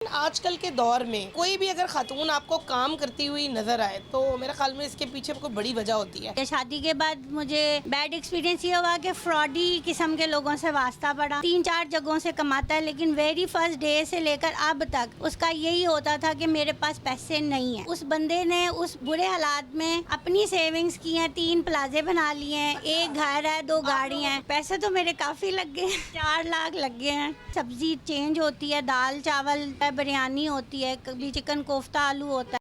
आजकल के दौर में कोई भी अगर खातून आपको काम करती हुई नजर आए तो मेरे ख्याल में इसके पीछे कोई बड़ी वजह होती है। शादी के बाद मुझे बैड एक्सपीरियंस ये हुआ कि फ्रॉडी किस्म के लोगों से वास्ता पड़ा। 3-4 जगहों से कमाता है, लेकिन वेरी फर्स्ट डे से लेकर अब तक उसका यही होता था कि मेरे पास पैसे नहीं है। उस बंदे ने उस बुरे हालात में अपनी सेविंग्स की हैं, 3 प्लाजे बना लिए हैं, 1 घर है, 2 गाड़ियाँ हैं। पैसे तो मेरे काफी लग गए, 4 लाख लग गए हैं। सब्जी चेंज होती है, दाल चावल बिरयानी होती है, कभी चिकन कोफ्ता आलू होता है।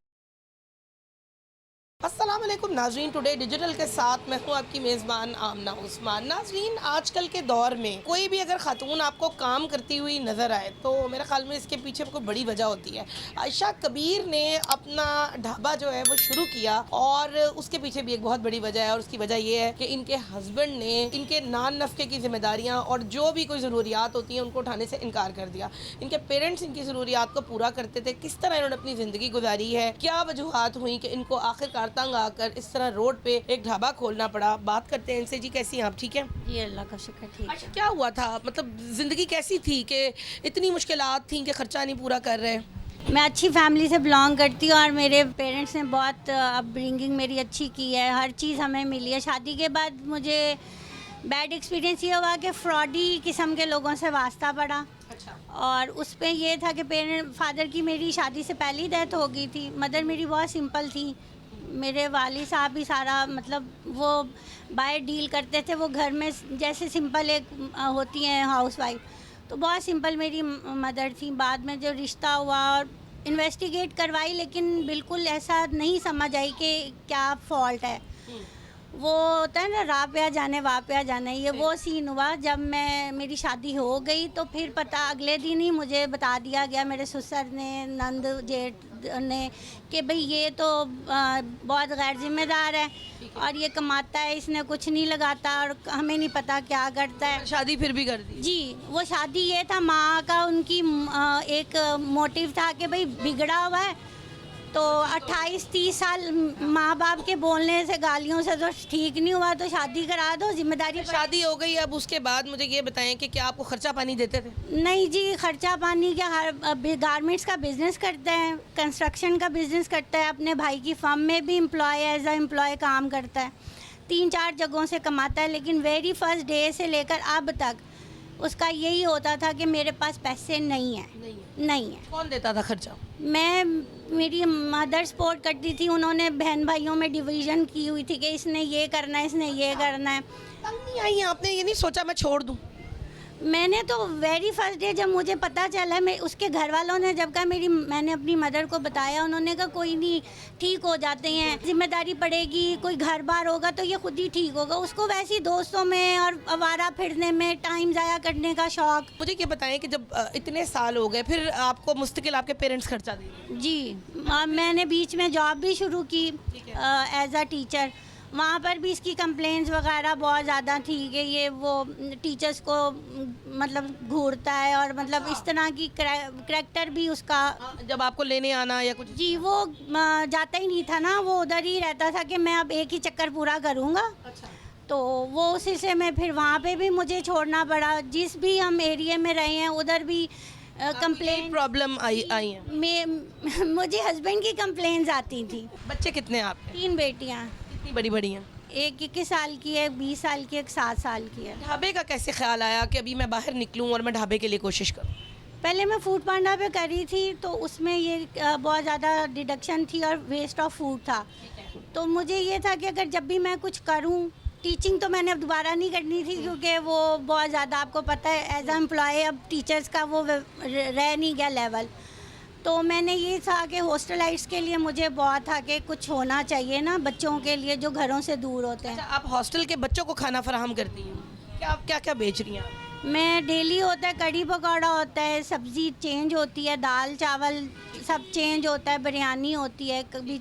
अस्सलाम वालेकुम नाजरीन, टुडे डिजिटल के साथ मैं हूँ आपकी मेज़बान आमना उस्मान। नाजरीन, आजकल के दौर में कोई भी अगर खातून आपको काम करती हुई नज़र आए तो मेरे ख्याल में इसके पीछे कोई बड़ी वजह होती है। आयशा कबीर ने अपना ढाबा जो है वो शुरू किया और उसके पीछे भी एक बहुत बड़ी वजह है, और उसकी वजह यह है कि इनके हस्बैंड ने इनके नान नफ़े की जिम्मेदारियाँ और जो भी कोई ज़रूरियात होती हैं उनको उठाने से इनकार कर दिया। इनके पेरेंट्स इनकी ज़रूरियात को पूरा करते थे। किस तरह इन्होंने अपनी ज़िंदगी गुजारी है, क्या वजूहत हुई कि इनको आखिरकार तंग आकर इस तरह रोड पे एक ढाबा खोलना पड़ा। बात करते हैं इनसे। जी, कैसी हैं आप? ठीक है जी, अल्लाह का शुक्र, ठीक अच्छा, है। क्या हुआ था? मतलब ज़िंदगी कैसी थी कि इतनी मुश्किलात थी कि ख़र्चा नहीं पूरा कर रहे? मैं अच्छी फैमिली से बिलोंग करती हूँ और मेरे पेरेंट्स ने बहुत अपब्रिंगिंग मेरी अच्छी की है, हर चीज़ हमें मिली है। शादी के बाद मुझे बैड एक्सपीरियंस ये हुआ कि फ्रॉडी किस्म के लोगों से वास्ता पड़ा। अच्छा। और उस पे ये था कि फादर की मेरी शादी से पहले ही डेथ हो गई थी। मदर मेरी बहुत सिंपल थी। मेरे वाली साहब भी सारा मतलब वो बाय डील करते थे। वो घर में जैसे सिंपल एक होती हैं हाउसवाइफ, तो बहुत सिंपल मेरी मदर थी। बाद में जो रिश्ता हुआ और इन्वेस्टिगेट करवाई, लेकिन बिल्कुल ऐसा नहीं समझ आई कि क्या फॉल्ट है। वो होता है ना, राह जाने वाह जाने, ये वो सीन हुआ। जब मेरी शादी हो गई तो फिर पता अगले दिन ही मुझे बता दिया गया मेरे ससुर ने, नंद जेठ ने, कि भाई ये तो बहुत गैर जिम्मेदार है और ये कमाता है, इसने कुछ नहीं लगाता और हमें नहीं पता क्या करता है। शादी फिर भी कर दी? जी, वो शादी ये था, माँ का उनकी एक मोटिव था कि भाई बिगड़ा हुआ है तो 28-30 साल माँ बाप के बोलने से, गालियों से तो ठीक नहीं हुआ, तो शादी करा दो, जिम्मेदारी। शादी हो गई, अब उसके बाद मुझे ये बताएं कि क्या आपको खर्चा पानी देते थे? नहीं जी, खर्चा पानी क्या, हर गारमेंट्स का बिज़नेस करते हैं, कंस्ट्रक्शन का बिज़नेस करता है, अपने भाई की फर्म में भी एम्प्लॉय एज अ एम्प्लॉय काम करता है, 3-4 जगहों से कमाता है। लेकिन वेरी फर्स्ट डे से लेकर अब तक उसका यही होता था कि मेरे पास पैसे नहीं है। नहीं है। कौन देता था खर्चा? मेरी मदर सपोर्ट करती थी। उन्होंने बहन भाइयों में डिवीज़न की हुई थी कि इसने ये करना है, इसने ये करना है। तंग नहीं आई आपने? ये नहीं सोचा मैं छोड़ दूं? मैंने तो वेरी फर्स्ट डे जब मुझे पता चला, मैं उसके घर वालों ने जब कहा, मैंने अपनी मदर को बताया, उन्होंने कहा कोई नहीं, ठीक हो जाते हैं, जिम्मेदारी पड़ेगी, कोई घर बार होगा तो ये खुद ही ठीक होगा। उसको वैसे ही दोस्तों में और आवारा फिरने में टाइम ज़ाया करने का शौक़। मुझे ये बताएं कि जब इतने साल हो गए, फिर आपको मुस्तकिल आपके पेरेंट्स खर्चा दिए? जी, मैंने बीच में जॉब भी शुरू की एज अ टीचर। वहाँ पर भी इसकी कंप्लेंट्स वगैरह बहुत ज़्यादा थी कि ये वो टीचर्स को मतलब घूरता है और मतलब इस तरह की करैक्टर भी उसका। जब आपको लेने आना या कुछ? जी, वो जाता ही नहीं था ना, वो उधर ही रहता था कि मैं अब एक ही चक्कर पूरा करूँगा। अच्छा। तो वो उस सिलसिले में फिर वहाँ पे भी मुझे छोड़ना पड़ा। जिस भी हम एरिया में रहे हैं उधर भी कंप्लेन प्रॉब्लम आई है? मुझे हस्बैंड की कंप्लेंट्स आती थी। बच्चे कितने आपके? 3 बेटियाँ। कितनी बड़ी बड़ी हैं? एक 21 साल की है, 20 साल की, एक 7 साल की है। ढाबे का कैसे ख्याल आया कि अभी मैं बाहर निकलूं और मैं ढाबे के लिए कोशिश करूं? पहले मैं फूड पांडा पे करी थी तो उसमें ये बहुत ज़्यादा डिडक्शन थी और वेस्ट ऑफ फूड था। तो मुझे ये था कि अगर जब भी मैं कुछ करूं, टीचिंग तो मैंने अब दोबारा नहीं करनी थी क्योंकि वो बहुत ज़्यादा, आपको पता है एज अ एम्प्लॉय अब टीचर्स का वो रह नहीं गया लेवल। तो मैंने ये था कि हॉस्टलाइट्स के लिए मुझे बहुत था कि कुछ होना चाहिए ना बच्चों के लिए जो घरों से दूर होते हैं। अच्छा, आप हॉस्टल के बच्चों को खाना फराहम करती हैं? क्या आप क्या क्या बेच रही हैं आप? मैं डेली होता है, कड़ी पकौड़ा होता है, सब्ज़ी चेंज होती है, दाल चावल सब चेंज होता है, बिरयानी होती है, कभी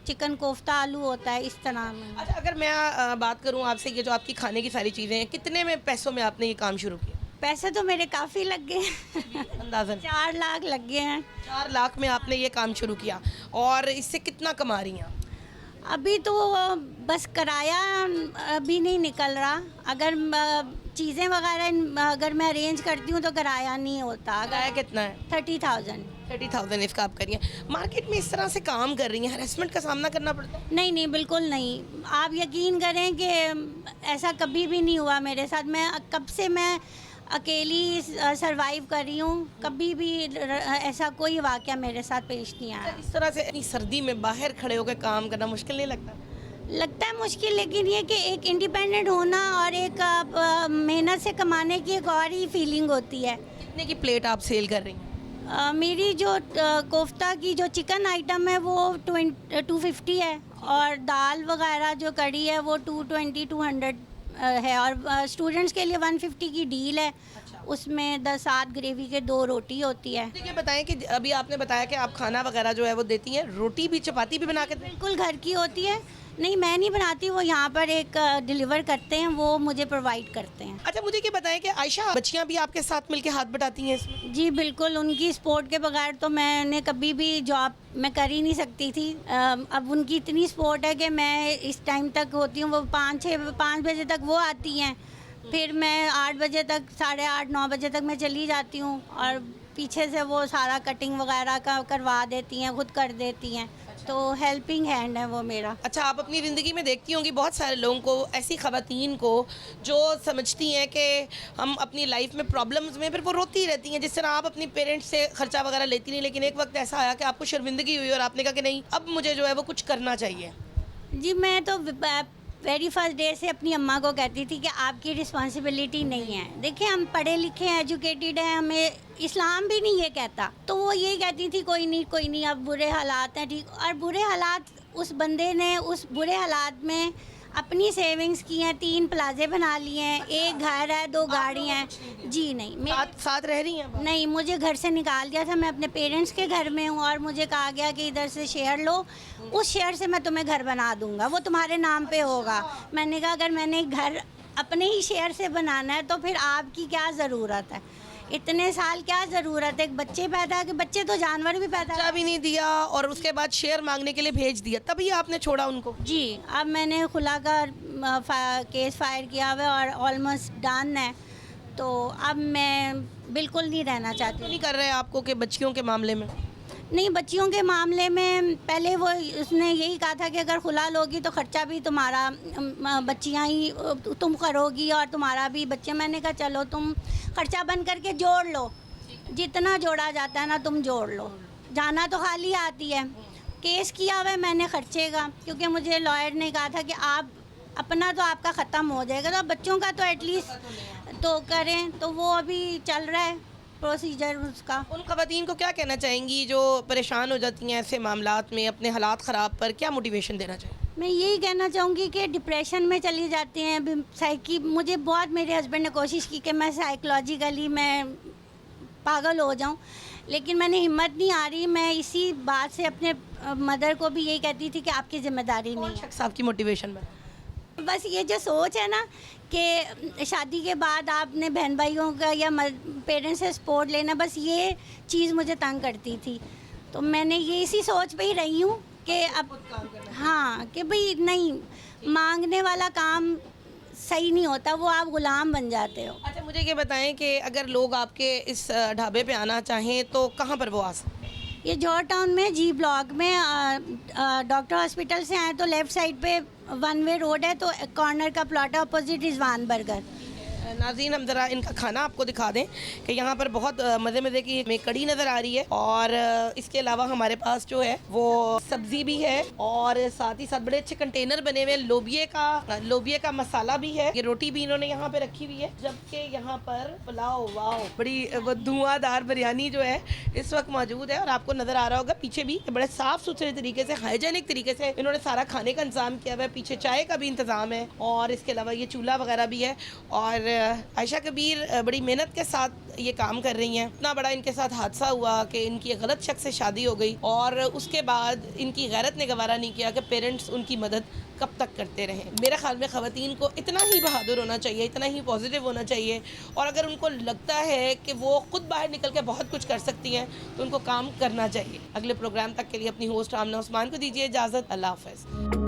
चिकन कोफ्ता आलू होता है, इस तरह में। अच्छा, अगर मैं बात करूं आपसे, ये जो आपकी खाने की सारी चीज़ें हैं, कितने में पैसों में आपने ये काम शुरू किया? पैसे तो मेरे काफ़ी लग गए अंदाज़न 4 लाख लग गए हैं। 4 लाख में आपने ये काम शुरू किया, और इससे कितना कमा रही हैं? अभी तो बस किराया अभी नहीं निकल रहा। अगर चीज़ें वगैरह अगर मैं अरेंज करती हूँ तो किराया नहीं होता। किराया कितना है? 30,000। 30,000 इसका आप करिए। मार्केट में इस तरह से काम कर रही हैं, हरेसमेंट का सामना करना पड़ता है? नहीं नहीं, बिल्कुल नहीं। आप यकीन करें कि ऐसा कभी भी नहीं हुआ मेरे साथ। मैं कब से मैं अकेली सरवाइव कर रही हूँ, कभी भी ऐसा कोई वाक़या मेरे साथ पेश नहीं आया। इस तरह से इतनी सर्दी में बाहर खड़े होकर काम करना मुश्किल नहीं लगता? लगता है मुश्किल, लेकिन ये कि एक इंडिपेंडेंट होना और एक मेहनत से कमाने की एक और ही फीलिंग होती है। कितने की प्लेट आप सेल कर रही हैं? मेरी जो कोफ्ता की जो चिकन आइटम है वो 250 है, और दाल वगैरह जो कड़ी है वो 220-200 है, और स्टूडेंट्स के लिए 150 की डील है। उसमें 7 ग्रेवी के 2 रोटी होती है। देखिए बताएं कि अभी आपने बताया कि आप खाना वगैरह जो है वो देती हैं, रोटी भी चपाती भी बना के दें? बिल्कुल घर की होती है। नहीं, मैं नहीं बनाती, वो यहाँ पर एक डिलीवर करते हैं, वो मुझे प्रोवाइड करते हैं। अच्छा, मुझे ये बताएं कि आयशा, बच्चियां भी आपके साथ मिलके हाथ बटाती हैं इसमें? जी बिल्कुल, उनकी सपोर्ट के बगैर तो मैंने कभी भी जॉब मैं कर ही नहीं सकती थी। अब उनकी इतनी सपोर्ट है कि मैं इस टाइम तक होती हूँ, वो 5 बजे तक वो आती हैं, फिर मैं 8 बजे तक, 8:30-9 बजे तक मैं चली जाती हूँ, और पीछे से वो सारा कटिंग वगैरह का करवा देती हैं, खुद कर देती हैं। तो हेल्पिंग हैंड है वो मेरा। अच्छा, आप अपनी ज़िंदगी में देखती होंगी बहुत सारे लोगों को, ऐसी ख़वातीन को जो समझती हैं कि हम अपनी लाइफ में प्रॉब्लम्स में फिर वो रोती रहती हैं, जिस तरह आप अपनी पेरेंट्स से खर्चा वगैरह लेती नहीं, लेकिन एक वक्त ऐसा आया कि आपको शर्मिंदगी हुई और आपने कहा कि नहीं, अब मुझे जो है वो कुछ करना चाहिए। जी, मैं तो वेरी फर्स्ट डे से अपनी अम्मा को कहती थी कि आपकी रिस्पॉन्सिबिलिटी नहीं है। देखिए, हम पढ़े लिखे हैं, एजुकेटेड हैं, हमें इस्लाम भी नहीं ये कहता। तो वो यही कहती थी कोई नहीं, अब बुरे हालात हैं, ठीक। और बुरे हालात, उस बंदे ने उस बुरे हालात में अपनी सेविंग्स की हैं, 3 प्लाजे बना लिए हैं, 1 घर है, 2 गाड़ियाँ हैं। जी नहीं, मैं साथ रह रही हैं? नहीं, मुझे घर से निकाल दिया था। मैं अपने पेरेंट्स के घर में हूँ, और मुझे कहा गया कि इधर से शेयर लो, उस शेयर से मैं तुम्हें घर बना दूंगा, वो तुम्हारे नाम पे होगा। मैंने कहा अगर मैंने घर अपने ही शेयर से बनाना है तो फिर आपकी क्या ज़रूरत है, इतने साल क्या ज़रूरत है। एक बच्चे पैदा, कि बच्चे तो जानवर भी पैदा। बच्चा भी नहीं दिया और उसके बाद शेयर मांगने के लिए भेज दिया, तभी आपने छोड़ा उनको? जी, अब मैंने खुला का केस फायर किया हुआ है और ऑलमोस्ट डन है, तो अब मैं बिल्कुल नहीं रहना चाहती। नहीं कर रहे आपको कि बच्चियों के मामले में? नहीं, बच्चियों के मामले में पहले वो उसने यही कहा था कि अगर खुला लोगी तो ख़र्चा भी तुम्हारा, बच्चियाँ ही तुम करोगी और तुम्हारा भी बच्चे। मैंने कहा चलो तुम ख़र्चा बन करके जोड़ लो, जितना जोड़ा जाता है ना तुम जोड़ लो, जाना तो खाली आती है। केस किया हुआ है मैंने खर्चे का, क्योंकि मुझे लॉयर ने कहा था कि आप अपना तो आपका ख़त्म हो जाएगा, तो बच्चों का तो एटलीस्ट तो करें। तो वो अभी चल रहा है प्रोसीजर उसका। उन ख़वातीन को क्या कहना चाहेंगी जो परेशान हो जाती हैं ऐसे मामलात में, अपने हालात ख़राब पर क्या मोटिवेशन देना चाहिए? मैं यही कहना चाहूँगी कि डिप्रेशन में चली जाती हैं। मुझे बहुत, मेरे हस्बैंड ने कोशिश की कि मैं साइकोलॉजिकली मैं पागल हो जाऊँ, लेकिन मैंने हिम्मत नहीं आ रही। मैं इसी बात से अपने मदर को भी यही कहती थी कि आपकी ज़िम्मेदारी नहीं है। शख्स आपकी मोटिवेशन बना? बस ये जो सोच है ना कि शादी के बाद आपने बहन भाइयों का या पेरेंट्स से सपोर्ट लेना, बस ये चीज़ मुझे तंग करती थी। तो मैंने ये इसी सोच पे ही रही हूँ कि अब हाँ, कि भाई नहीं, मांगने वाला काम सही नहीं होता, वो आप गुलाम बन जाते हो। अच्छा, मुझे ये बताएं कि अगर लोग आपके इस ढाबे पे आना चाहें तो कहाँ पर वो आ सकते हैं? ये जॉर्ज टाउन में जी ब्लॉक में डॉक्टर हॉस्पिटल से आए तो लेफ़्ट साइड पे 1 वे रोड है, तो कॉर्नर का प्लॉट है, अपोजिट रिजवान बर्गर। नाज़रीन, हम ज़रा इनका खाना आपको दिखा दें कि यहाँ पर बहुत मज़े की हमें कड़ी नज़र आ रही है, और इसके अलावा हमारे पास जो है वो सब्ज़ी भी है, और साथ ही साथ बड़े अच्छे कंटेनर बने हुए, लोबिये का मसाला भी है, ये रोटी भी इन्होंने यहाँ पे रखी हुई है, जबकि यहाँ पर पुलाव, वाह, बड़ी धुआंधार बिरयानी जो है इस वक्त मौजूद है। और आपको नज़र आ रहा होगा पीछे भी बड़े साफ़ सुथरे तरीके से, हाइजेनिक तरीके से इन्होंने सारा खाने का इंतज़ाम किया हुआ है। पीछे चाय का भी इंतज़ाम है, और इसके अलावा ये चूल्हा वगैरह भी है। और आयशा कबीर बड़ी मेहनत के साथ ये काम कर रही हैं। इतना बड़ा इनके साथ हादसा हुआ कि इनकी गलत शख्स से शादी हो गई, और उसके बाद इनकी गैरत ने गवारा नहीं किया कि पेरेंट्स उनकी मदद कब तक करते रहें। मेरे ख्याल में ख़वातीन को इतना ही बहादुर होना चाहिए, इतना ही पॉजिटिव होना चाहिए, और अगर उनको लगता है कि वो खुद बाहर निकल के बहुत कुछ कर सकती हैं तो उनको काम करना चाहिए। अगले प्रोग्राम तक के लिए अपनी होस्ट आमना उस्मान को दीजिए इजाज़त। अल्लाह हाफ़िज़।